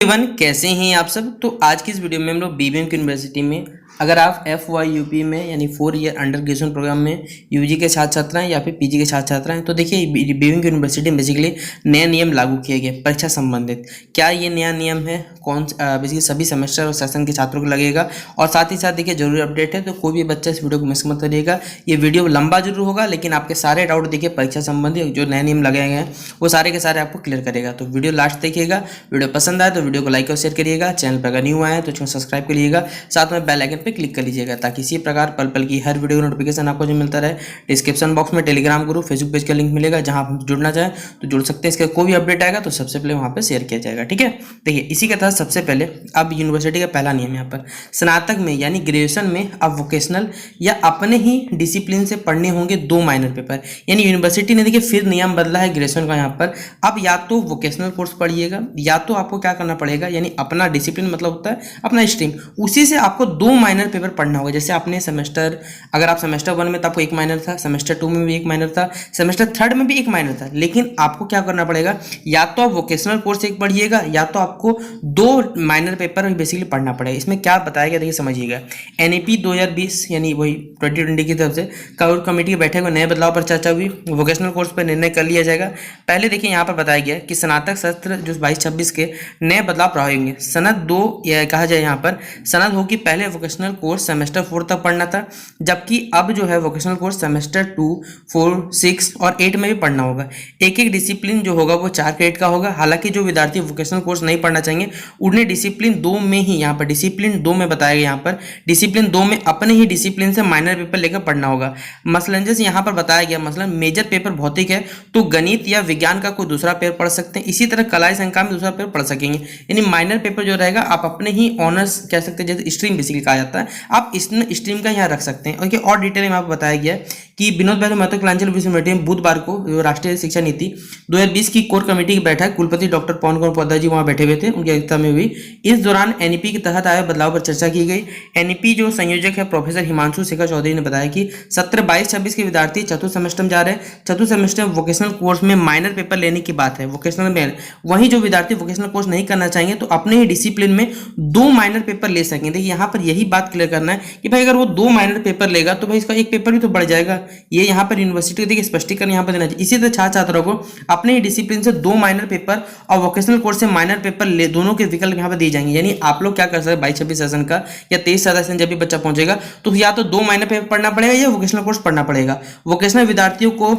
Everyone, कैसे हैं आप सब। तो आज की इस वीडियो में हम लोग बीबीएम की यूनिवर्सिटी में अगर आप FYUP में यानी 4 ईयर अंडर ग्रेजुएशन प्रोग्राम में यूजी के छात्र छात्र हैं या फिर पीजी के छात्र छात्र हैं, तो देखिए बीबीएम की यूनिवर्सिटी में बेसिकली नया नियम लागू किए गए परीक्षा संबंधित। क्या ये नया नियम है, कौन बेसिकली सभी सेमेस्टर और सेशन के छात्रों को लगेगा, और साथ ही साथ देखिए जरूरी अपडेट है, तो कोई भी बच्चा इस वीडियो को मिस मत करिएगा। ये वीडियो लंबा जरूर होगा, लेकिन आपके सारे डाउट देखिए परीक्षा संबंधी जो नए नियम लगाए गए हैं वो सारे के सारे आपको क्लियर करेगा। तो वीडियो लास्ट देखिएगा। वीडियो पसंद आए तो वीडियो को लाइक और शेयर करिएगा। चैनल पर अगर न्यू आए हैं तो चैनल सब्सक्राइब करिएगा, साथ में बेल आइकन पर क्लिक कर लीजिएगा ताकि इसी प्रकार पल पल की हर वीडियो का नोटिफिकेशन आपको जो मिलता रहे। डिस्क्रिप्शन बॉक्स में टेलीग्राम ग्रुप, फेसबुक पेज का लिंक मिलेगा, जहां आप जुड़ना चाहें तो जुड़ सकते हैं। इसका कोई भी अपडेट आएगा तो सबसे पहले वहां पे शेयर किया जाएगा, ठीक है। देखिए इसी के तहत सबसे पहले अब यूनिवर्सिटी का पहला नियम यहाँ पर स्नातक में यानी ग्रेजुएशन में अब वोकेशनल या अपने ही डिसिप्लिन से पढ़ने होंगे 2 माइनर पेपर। यानी यूनिवर्सिटी ने देखिए फिर नियम बदला है ग्रेजुएशन का। यहाँ पर अब या तो वोकेशनल कोर्स पढ़िएगा या तो आपको क्या करना पड़ेगा, यानी अपना डिसिप्लिन मतलब होता है अपना स्ट्रीम, उसी से आपको 2 माइनर पेपर पढ़ना होगा। जैसे आपने सेमेस्टर, अगर आप सेमेस्टर 1 में तो आपको 1 माइनर था, सेमेस्टर 2 में भी 1 माइनर था, सेमेस्टर 3 में भी 1 माइनर था, लेकिन आपको क्या करना पड़ेगा, या तो आप वोकेशनल कोर्स एक पढ़िएगा या तो आपको 2 माइनर पेपर बेसिकली पढ़ना पड़ेगा। इसमें क्या बताया गया देखिए समझिएगा। NAP 2020 यानी वही 2020 की तरफ से कोर कमेटी के बैठक में नए बदलाव पर चर्चा हुई। वोकेशनल कोर्स पर निर्णय कर लिया जाएगा। पहले देखिए यहाँ पर बताया गया कि स्नातक सत्र जो 22-26 के नए बदलाव प्रभावी होंगे। सनद 2 कहा जाए यहाँ पर सनद होगी पहले वोकेशनल कोर्स सेमेस्टर 4 तक पढ़ना था, जबकि अब जो है वोकेशनल कोर्स सेमेस्टर 2, 4, 6 और 8 में भी पढ़ना होगा। एक एक डिसिप्लिन जो होगा वो 4 क्रेडिट का होगा। हालांकि जो विद्यार्थी वोकेशनल कोर्स नहीं पढ़ना चाहेंगे उन्हें डिसिप्लिन 2 में ही, यहाँ पर डिसिप्लिन 2 में बताया गया, यहाँ पर डिसिप्लिन 2 में अपने ही डिसिप्लिन से माइनर पेपर लेकर पढ़ना होगा। मसलन जैसे यहाँ पर बताया गया, मसलन मेजर पेपर भौतिक है तो गणित या विज्ञान का कोई दूसरा पेपर पढ़ सकते हैं। इसी तरह कला संकाय में दूसरा पेपर पढ़ सकेंगे। यानी माइनर पेपर जो रहेगा आप अपने ही ऑनर्स कह सकते हैं, जैसे स्ट्रीम बेसिकली कहा जाता है, आप इस स्ट्रीम का यहाँ रख सकते हैं। ओके, और डिटेल में आपको बताया गया कि विनोद भाई महतो कलांचल विश्वविद्यालय में बुधवार को राष्ट्रीय शिक्षा नीति 2020 की कोर कमेटी की बैठक कुलपति डॉक्टर पवन कुमार पोद्दार जी वहां बैठे हुए थे, उनकी अध्यक्षता में हुई। इस दौरान NEP के तहत आए बदलाव पर चर्चा की गई। NEP जो संयोजक है प्रोफेसर हिमांशु शेखर चौधरी ने बताया कि सत्र 22-26 के विद्यार्थी चतुर्थ सेमेस्टर में जा रहे हैं। चतुर्थ सेमेस्टर में वोकेशनल कोर्स में माइनर पेपर लेने की बात है, वोकेशनल में। वहीं जो विद्यार्थी वोकेशनल कोर्स नहीं करना चाहेंगे तो अपने ही डिसिप्लिन में 2 माइनर पेपर ले सकेंगे। देखिए यहाँ पर यही बात क्लियर करना है कि भाई अगर वो 2 माइनर पेपर लेगा तो भाई इसका एक पेपर भी तो बढ़ जाएगा। ये यहाँ पर यूनिवर्सिटी देखिए स्पष्टीकरण यहाँ पर देना चाहिए। इसी तरह छात्र छात्रों को अपने ही डिसिप्लिन से 2 माइनर पेपर और वोकेशनल कोर्स से माइनर पेपर ले, दोनों के विकल्प यहाँ पर दिए जाएंगे। यानी आप लोग क्या कर सकते हैं 22-26 सेशन का या 23 सेशन जब भी बच्चा पहुंचेगा तो या तो 2 माइनर पेपर पढ़ना पड़ेगा या वोकेशनल कोर्स पढ़ना पड़ेगा। वोकेशनल विद्यार्थियों को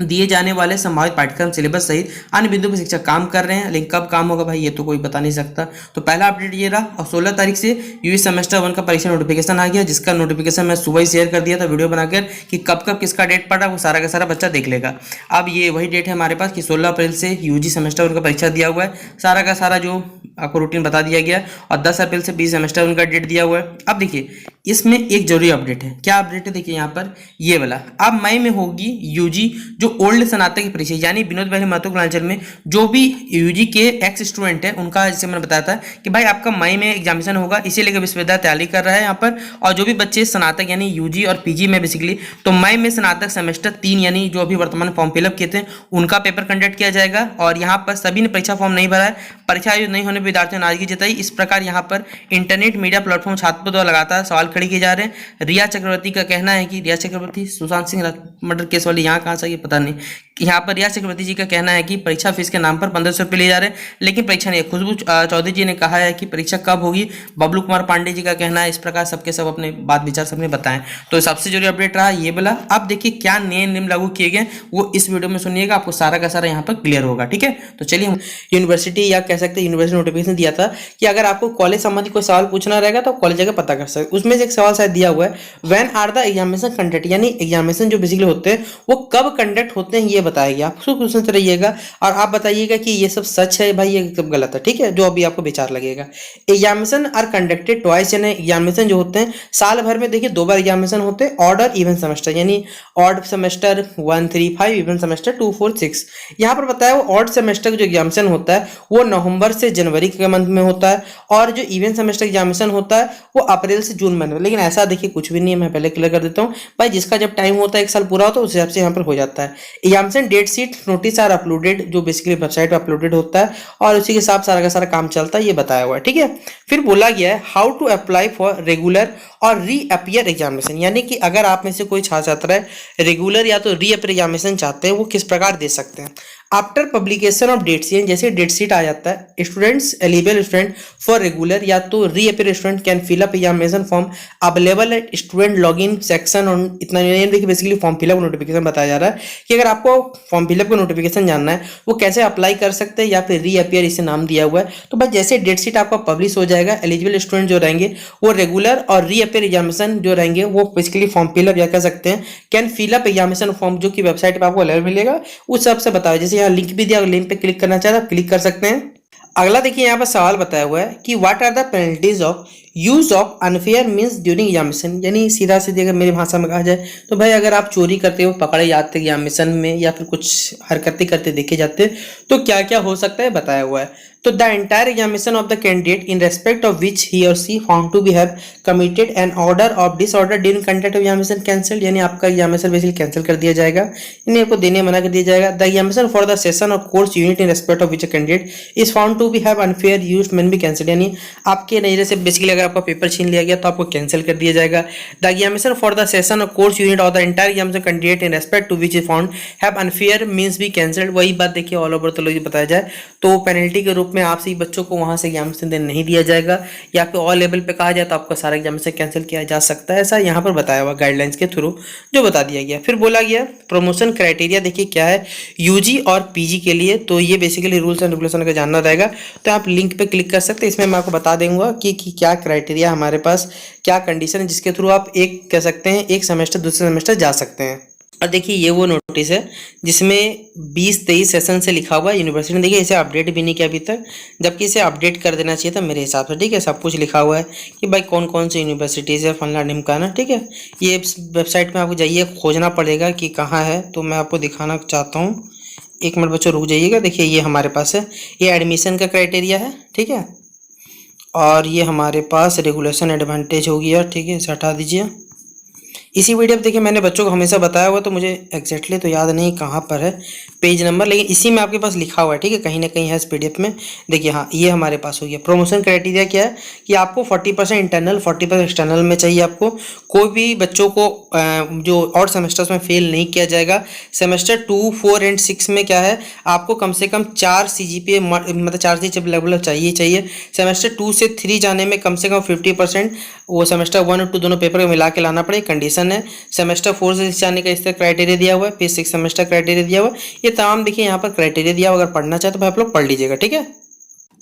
दिए जाने वाले संभावित पाठ्यक्रम सिलेबस सहित अन्य बिंदु पर शिक्षक काम कर रहे हैं, लेकिन कब काम होगा भाई ये तो कोई बता नहीं सकता। तो पहला अपडेट ये रहा। और 16 तारीख से यूजी सेमेस्टर 1 का परीक्षा नोटिफिकेशन आ गया, जिसका नोटिफिकेशन मैं सुबह ही शेयर कर दिया था वीडियो बनाकर कि कब कब किसका डेट पड़ा, वो सारा का सारा बच्चा देख लेगा। अब ये वही डेट है हमारे पास कि 16 अप्रैल से यूजी सेमेस्टर 1 का परीक्षा दिया हुआ है, सारा का सारा जो आपको रूटीन बता दिया गया, और 10 अप्रैल से 20 सेमेस्टर 1 का डेट दिया हुआ है। अब देखिए इसमें एक जरूरी अपडेट है। क्या अपडेट है देखिए यहाँ पर ये वाला, अब मई में होगी यूजी जो ओल्ड स्नातक की परीक्षा, यानी विनोद भाई महतो कलांचल में जो भी यूजी के एक्स स्टूडेंट है उनका, जैसे मैंने बताया था कि भाई आपका मई में एग्जामिनेशन होगा, इसी लेकर विश्वविद्यालय तैयारी कर रहा है यहाँ पर। और जो भी बच्चे स्नातक यानी यूजी और पीजी में बेसिकली, तो मई में स्नातक सेमेस्टर 3 यानी जो अभी वर्तमान फॉर्म फिलअप किए थे उनका पेपर कंडक्ट किया जाएगा। और यहाँ पर सभी ने परीक्षा फॉर्म नहीं भरा है, परीक्षा आयोजित नहीं होने पर विद्यार्थियों ने नाराजगी जताई। इस प्रकार यहाँ पर इंटरनेट मीडिया प्लेटफॉर्म छात्रों द्वारा लगातार सवाल खड़े किए जा रहे हैं। रिया चक्रवर्ती का कहना है कि रिया चक्रवर्ती सुशांत सिंह मर्डर केस वाली यहाँ कहाँ से ये पता नहीं, यहाँ पर रिया चक्रवर्ती जी का कहना है कि परीक्षा फीस के नाम पर 1500 रुपये ले जा रहे हैं, लेकिन परीक्षा नहीं है। खुशबू चौधरी जी ने कहा है कि परीक्षा कब होगी। बबलू कुमार पांडे जी का कहना है। इस प्रकार सबके सब अपने बात विचार सबने बताएं। तो सबसे जरूरी अपडेट रहा ये वाला। अब देखिए क्या नए नियम लागू किए गए वो इस वीडियो में सुनिएगा, आपको सारा का सारा यहाँ पर क्लियर होगा, ठीक है। तो चलिए, यूनिवर्सिटी या कह सकते हैं यूनिवर्सिटी नोटिफिकेशन दिया था कि अगर आपको कॉलेज संबंधी कोई सवाल पूछना रहेगा तो कॉलेज जाकर पता कर सकते। उसमें से एक सवाल शायद दिया हुआ है, when are the examination conduct, यानी एग्जामिनेशन जो बेसिकली होते हैं वो कब कंडक्ट होते हैं ये बताया गया। आप क्वेश्चन से रहिएगा और आप बताइएगा कि ये सब सच है भाई ये सब गलत है, ठीक है, जो अभी आपको विचार लगेगा। एग्जामिनेशन आर कंडक्टेड ट्वाइस, यानी एग्जामिनेशन जो होते हैं साल भर में देखिए 2 बार एग्जामिनेशन होते हैं, ऑड और इवन सेमेस्टर, यानी ऑड सेमेस्टर 1, 3, 5, इवन सेमेस्टर 2, 4, 6। यहाँ पर बताया वो ऑड सेमेस्टर का जो एग्जामिनेशन होता है वो नवंबर से जनवरी जनवरी के मंथ में होता है, और जो इवेंट सेमेस्टर एग्जामिनेशन होता है वो अप्रैल से जून महीने में। लेकिन ऐसा देखिए कुछ भी नहीं है, मैं पहले क्लियर कर देता हूँ भाई, जिसका जब टाइम होता है एक साल पूरा होता है उस हिसाब से यहाँ पर हो जाता है। Examination date sheet notice are uploaded, जो बेसिकली वेबसाइट पर अपलोडेड होता है और उसी के साथ सारा का सारा काम चलता है, ये बताया हुआ है, ठीक है। फिर बोला गया है how to apply for regular और रीअपियर एग्जामिनेशन, यानी कि अगर आप में से कोई छात्र है रेगुलर या तो रीअपियर एग्जामिनेशन चाहते हैं वो किस प्रकार दे सकते हैं। After publication of date sheet, जैसे डेट शीट आ जाता है, students eligible student for regular या तो reappear student can fill up examination form available at student login section on. इतना देखिए बेसिकली फॉर्म फिलअप नोटिफिकेशन बताया जा रहा है कि अगर आपको फॉर्म फिलअप का नोटिफिकेशन जानना है वो कैसे अप्लाई कर सकते हैं या फिर रीअपियर इसे नाम दिया हुआ है। तो बस जैसे डेट शीट आपका पब्लिश हो जाएगा, एलिजिबल स्टूडेंट जो रहेंगे वो रेगुलर और रीअपियर एग्जामिनेशन जो रहेंगे वो बेसिकली फॉर्म फिलअप या कह सकते हैं can fill up examination form, जो कि वेबसाइट पर आपको अवेलेबल मिलेगा उस सब से बताओ। जैसे यहाँ लिंक भी दिया, लिंक पे क्लिक करना चाहते हैं क्लिक कर सकते हैं। अगला देखिए यहाँ पर सवाल बताया हुआ है कि what are the penalties of use of unfair means during examination, यानी सीधा सीधे अगर मेरी भाषा में कहा जाए तो भाई अगर आप चोरी करते हो पकड़े जाते एग्जामिनेशन में या फिर कुछ हरकतें करते देखे जाते तो क्या क्या हो सकता है बताया हुआ है। तो the entire examination of the candidate in respect of which he or she found to be have committed an order of disorder during conduct of examination cancel, यानी आपका एग्जामिनेशन बेसिकली कैंसिल कर दिया जाएगा, यानी आपको देने मना कर दिया जाएगा। The examination for the session और course unit in respect of which candidate is found to be have unfair used man be cancel, यानी आपके नजरिए से बेसिकली अगर आपका पेपर छीन लिया गया तो आपको कैंसिल कर दिया जाएगा। The examination for the session और कोर्स यूनिट और the entire examination candidate in respect to which is found have unfair means be cancelled, वही बात देखिए ऑल ओवर तो लोग बताया जाए तो पेनल्टी के रूप में आपसे बच्चों को वहां से एग्जामिनेशन देने नहीं दिया जाएगा, या फिर ऑल लेवल पे कहा जाए तो आपका सारा एग्जामिनेशन कैंसिल किया जा सकता है। ऐसा यहाँ पर बताया हुआ गाइडलाइंस के थ्रू जो बता दिया गया। फिर बोला गया प्रमोशन क्राइटेरिया, देखिए क्या है यूजी और पीजी के लिए, तो ये बेसिकली रूल्स एंड रेगुलेशन का जानना रहेगा तो आप लिंक पे क्लिक कर सकते हैं। इसमें मैं आपको बता दूंगा कि क्या क्राइटेरिया हमारे पास, क्या कंडीशन है जिसके थ्रू आप एक कह सकते हैं एक सेमेस्टर दूसरे सेमेस्टर जा सकते हैं। और देखिए ये वो नोटिस है जिसमें 20-23 सेशन से लिखा हुआ है यूनिवर्सिटी ने, देखिए इसे अपडेट भी नहीं किया अभी तक, जबकि इसे अपडेट कर देना चाहिए था मेरे हिसाब से, ठीक है। सब कुछ लिखा हुआ है कि भाई कौन कौन सी यूनिवर्सिटीज़ है फलना ढिमकाना, ठीक है। ये वेबसाइट में आपको जाइए खोजना पड़ेगा कि कहाँ है, तो मैं आपको दिखाना चाहता हूँ, एक मिनट बच्चों रुक जाइएगा। देखिए ये हमारे पास है, ये एडमिशन का क्राइटेरिया है, ठीक है, और ये हमारे पास रेगुलेशन एडवांटेज हो गया, ठीक है, इसे हटा दीजिए। इसी वीडियो पे देखिए मैंने बच्चों को हमेशा बताया हुआ, तो मुझे एग्जैक्टली तो याद नहीं कहाँ पर है पेज नंबर, लेकिन इसी में आपके पास लिखा हुआ है, ठीक है, कहीं ना कहीं है इस पीडीएफ में। देखिए हाँ ये हमारे पास हो गया। प्रमोशन क्राइटेरिया क्या है कि आपको 40% इंटरनल 40% एक्सटर्नल में चाहिए। आपको कोई भी बच्चों को जो और सेमेस्टर्स में फेल नहीं किया जाएगा। सेमेस्टर 2, 4 एंड 6 में क्या है आपको कम से कम 4 CGPA मतलब 4 से लगभग चाहिए। सेमेस्टर 2 से 3 जाने में कम से कम 50% वो सेमेस्टर 1 और 2 दोनों पेपर को मिला के लाना पड़े, कंडीशन है। सेमेस्टर 4 से 6 जाने का इस तरह क्राइटेरिया दिया हुआ है, फिर 6 सेमेस्टर क्राइटेरिया दिया हुआ है। ये तमाम देखिए यहाँ पर क्राइटेरिया दिया हुआ, अगर पढ़ना चाहे तो भाई आप लोग पढ़ लीजिएगा, ठीक है।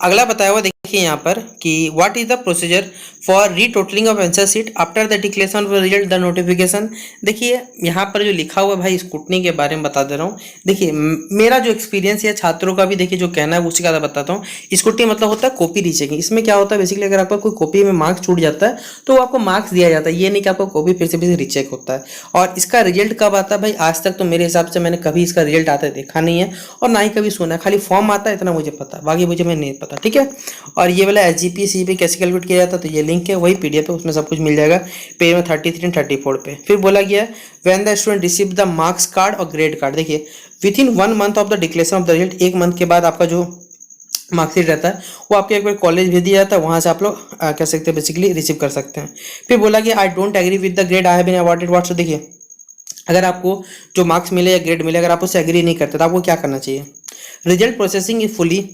अगला बताया हुआ देखिए यहाँ पर कि what is the procedure for retotalling of answer sheet after the declaration of result the notification. देखिए यहाँ पर जो लिखा हुआ भाई स्क्रूटनी के बारे में बता दे रहा हूँ। देखिए मेरा जो एक्सपीरियंस है छात्रों का भी देखिए जो कहना है उससे ज़्यादा बताता हूँ। स्क्रूटनी मतलब होता है कॉपी रीचेकिंग। इसमें क्या होता है बेसिकली अगर आपका कोई कॉपी में मार्क्स छूट जाता है तो आपको मार्क्स दिया जाता है, ये नहीं कि आपको कॉपी फिर से रीचेक होता है। और इसका रिजल्ट कब आता है भाई, आज तक तो मेरे हिसाब से मैंने कभी इसका रिजल्ट आता है देखा नहीं है और ना ही कभी सुना है। खाली फॉर्म आता है इतना मुझे पता, बाकी मुझे मैं नहीं पता, ठीक है। और ये वाला SGP CGP कैसे कैलकुलेट किया जाता है तो ये लिंक है, वही PDF है, उसमें सब कुछ मिल जाएगा पेज में 33 एंड 34 पे। फिर बोला गया when the student receive the marks card और ग्रेड कार्ड। देखिए with in 1 month of the declaration of the result, 1 month के बाद आपका जो मार्कशीट रहता है वो आपके एक बार कॉलेज भेज दिया जाता है, वहाँ से आप लोग कह सकते हैं बेसिकली रिसीव कर सकते हैं। फिर बोला गया I don't agree with the grade I have been awarded what's. देखिए अगर आपको जो मार्क्स मिले या ग्रेड मिले अगर आप उससे एग्री नहीं करते तो आपको क्या करना चाहिए। Result processing is fully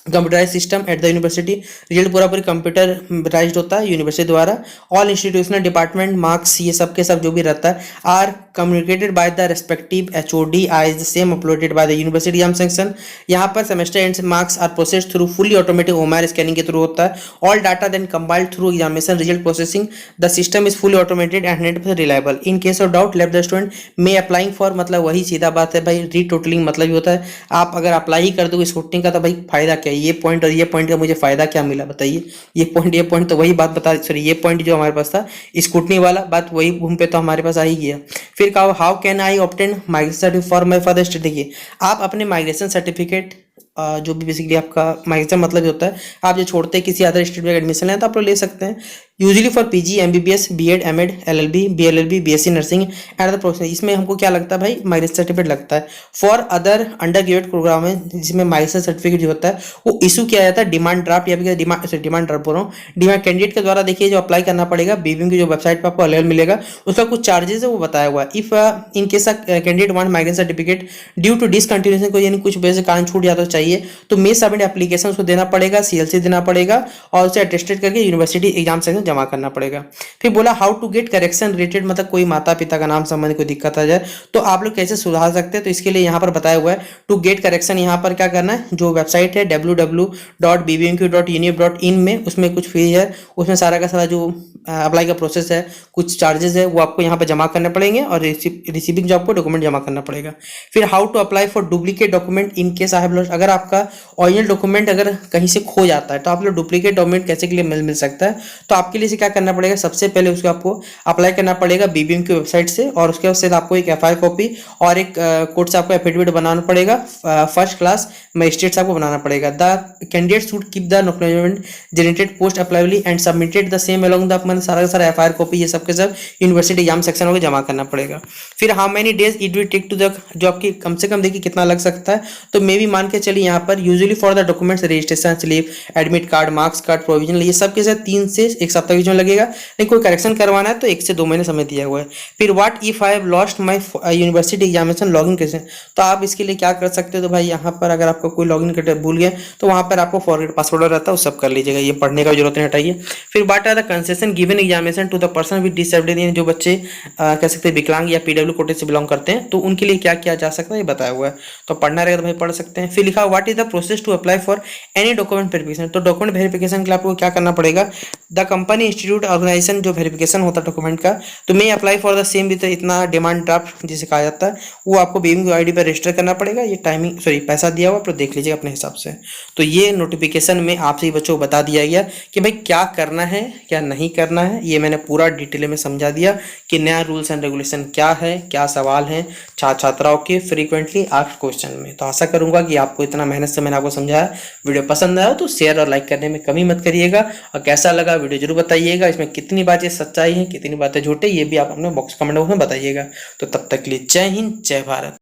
computerise system at the university. Result पूरा कंप्यूटराइज्ड होता है यूनिवर्सिटी द्वारा। ऑल इंस्टीट्यूशनल डिपार्टमेंट मार्क्स ये सब के सब जो भी रहता है are communicated by the respective HOD I the same uploaded by the university exam section. यहाँ पर semester end marks are processed through fully automatic OMR scanning के थ्रू होता है। All data then compiled through examination result processing. The system is fully automated and 100% reliable. In case of doubt let the student may applying for, मतलब वही सीधा बात है भाई, रीटोटलिंग मतलब ही होता है आप अगर अप्लाई ही कर दोगे स्क्रूटनी का तो भाई फायदा क्या है, ये पॉइंट और ये पॉइंट का मुझे फायदा क्या मिला बताइए। ये पॉइंट तो वही बात बता, सॉरी ये पॉइंट जो हमारे पास था स्क्रूटनी वाला बात वही घूम पे तो हमारे पास आ ही गया। फिर कहा how can I obtain migration certificate for my further study. देखिए आप अपने माइग्रेशन सर्टिफिकेट जो भी बेसिकली आपका मैक्सिमम मतलब ये होता है, आप जो छोड़ते हैं किसी अदर स्टेट में एडमिशन लें तो आप लोग ले सकते हैं। Usually for PG, MBBS, BEd, MEd, LLB, BLLB, BSc nursing and other profession, इसमें हमको क्या लगता है भाई, माइग्रेशन सर्टिफिकेट लगता है। For other undergraduate program है जिसमें माइग्रेशन सर्टिफिकेट जो होता है वो इशू किया जाता है डिमांड ड्राफ्ट या फिर डिमांड ड्राफ्ट बोल रहा हूँ, डिमांड कैंडिडेट के द्वारा। देखिए जो अप्लाई करना पड़ेगा, बीबीएम की जो वेबसाइट पर आपको अवेलेबल मिलेगा, उसका कुछ चार्जेस है वो बताया हुआ है। If in case candidate want migration certificate due to discontinuation को, यानी कुछ वजह से कारण छूट जाता चाहिए, तो मे सबमिट एप्लीकेशन उसको देना पड़ेगा, सीएलसी देना पड़ेगा और उसे अटेस्टेड करके यूनिवर्सिटी एग्जाम सेक्शन जमा करना पड़ेगा। फिर बोला how to get correction related, मतलब कोई माता पिता का नाम संबंधी कोई दिक्कत आ जाए तो आप लोग कैसे सुधार सकते हैं, तो इसके लिए यहाँ पर बताया हुआ है टू गेट करेक्शन। यहाँ पर क्या करना है, जो वेबसाइट है www.bbmq.unip.in में, उसमें कुछ फी है, उसमें सारा का सारा जो अप्लाई का प्रोसेस है, कुछ चार्जेस है वो आपको यहाँ पर जमा करने पड़ेंगे और रिसीविंग जो आपको डॉक्यूमेंट जमा करना पड़ेगा। फिर how to apply for duplicate document in case I have lost, अगर आपका ओरिजिनल डॉक्यूमेंट अगर कहीं से खो जाता है तो आप लोग डुप्लीकेट डॉक्यूमेंट कैसे के लिए मिल सकता है, तो आपके लिए क्या करना पड़ेगा, सबसे पहले उसको आपको अप्लाई करना पड़ेगा बीबीएम की वेबसाइट से, और उसके बाद आपको एक एफआईआर कॉपी और एक कोर्ट से आपको एफिडेविट बनाना पड़ेगा, फर्स्ट क्लास मजिस्ट्रेट से आपको बनाना पड़ेगा। The candidate should keep the document generated post apply validly and submitted the same along the, मतलब सारा का सारा एफआईआर कॉपी ये सब के सब यूनिवर्सिटी एग्जाम सेक्शन में जमा करना पड़ेगा। फिर how many days it will take to the, जो आपकी कम से कम देखिए कितना लग सकता है, तो मे भी मान के चलिए यहाँ पर usually for the documents registration slip, admit card, marks card, provisional, ये सब के साथ 3 से 1 सप्ताह के बीच में लगेगा। लेकिन कोई करेक्शन करवाना है तो 1 से 2 महीने समय दिया हुआ है। फिर what if I have lost my university examination login कैसे, तो आप इसके लिए क्या कर सकते हो, तो भाई यहाँ पर अगर आपको कोई लॉगिन करके भूल गए तो वहाँ पर आपको फॉरगेट पासवर्ड रहता है, वो सब कर लीजिएगा, ये पढ़ने का जरूरत नहीं हटाइए। फिर what are the concession given examination to the person with disability, जो बच्चे कह सकते हैं विकलांग या पीडब्ल्यू कोटे से बिलोंग करते हैं, तो उनके लिए क्या किया जा सकता है ये बताया हुआ है, तो पढ़ना रहेगा तो भाई पढ़ सकते हैं। फिर लिखा what is the process to apply for any document verification, तो डॉक्यूमेंट वेरिफिकेशन के लिए आपको क्या करना पड़ेगा, द कंपनी इंस्टीट्यूट ऑर्गेनाइजेशन जो वेरिफिकेशन होता है डॉक्यूमेंट का, तो मैं apply for the same with इतना डिमांड ड्राफ्ट जिसे कहा जाता है, वो आपको बीइंग आईडी पर रजिस्टर करना पड़ेगा। ये टाइमिंग पैसा दिया हुआ, आप देख लीजिएगा अपने हिसाब से। तो ये नोटिफिकेशन में आपसे बच्चों को बता दिया गया कि भाई क्या करना है क्या नहीं करना है, ये मैंने पूरा डिटेल में समझा दिया कि नया रूल्स एंड रेगुलेशन क्या है, क्या सवाल हैं छात्राओं के फ्रीक्वेंटली आस्क्ड क्वेश्चन में। तो आशा करूंगा कि आपको इतना मेहनत से मैंने आपको समझाया, वीडियो पसंद आया तो शेयर और लाइक करने में कमी मत करिएगा, और कैसा लगा वीडियो जरूर बताइएगा, इसमें कितनी बातें सच्चाई हैं कितनी बातें झूठे, ये भी आप अपने बॉक्स कमेंट बॉक्स में बताइएगा। तो तब तक के लिए जय हिंद जय भारत।